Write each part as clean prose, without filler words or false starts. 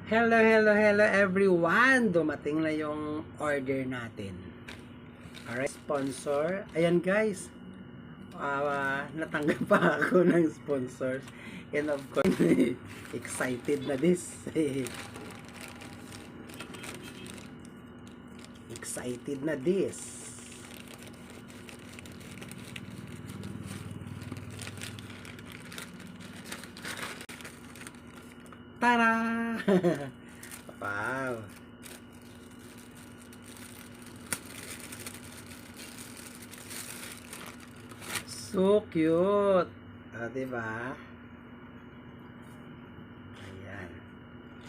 Hello, hello, hello everyone! Dumating na yung order natin. Alright, sponsor. Ayan guys, natanggap pa ako ng sponsors. And of course, excited na this. Excited na this. Tara! Wow! So cute! Diba? Ayan.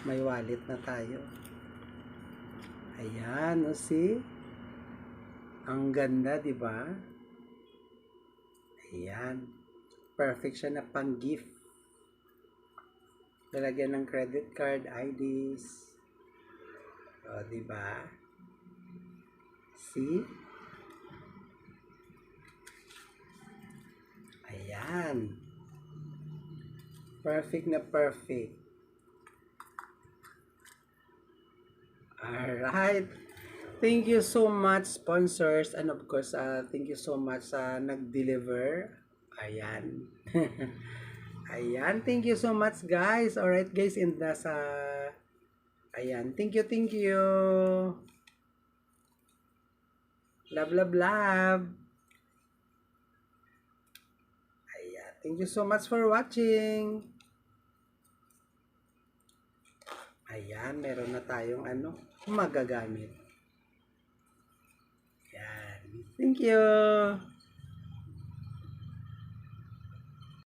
May wallet na tayo. Ayan, see? Ang ganda, diba? Ayan. Perfect siya na pang gift. Lalagyan ng credit card, IDs. O, diba? See? Ayan. Perfect na perfect. Alright. Thank you so much, sponsors. And of course, thank you so much sa nag-deliver. Ayan. Ayan. Thank you so much, guys. Alright, guys. And nasa... Ayan. Thank you, thank you. Love, love, love. Ayan. Thank you so much for watching. Ayan. Meron na tayong magagamit. Ayan. Thank you.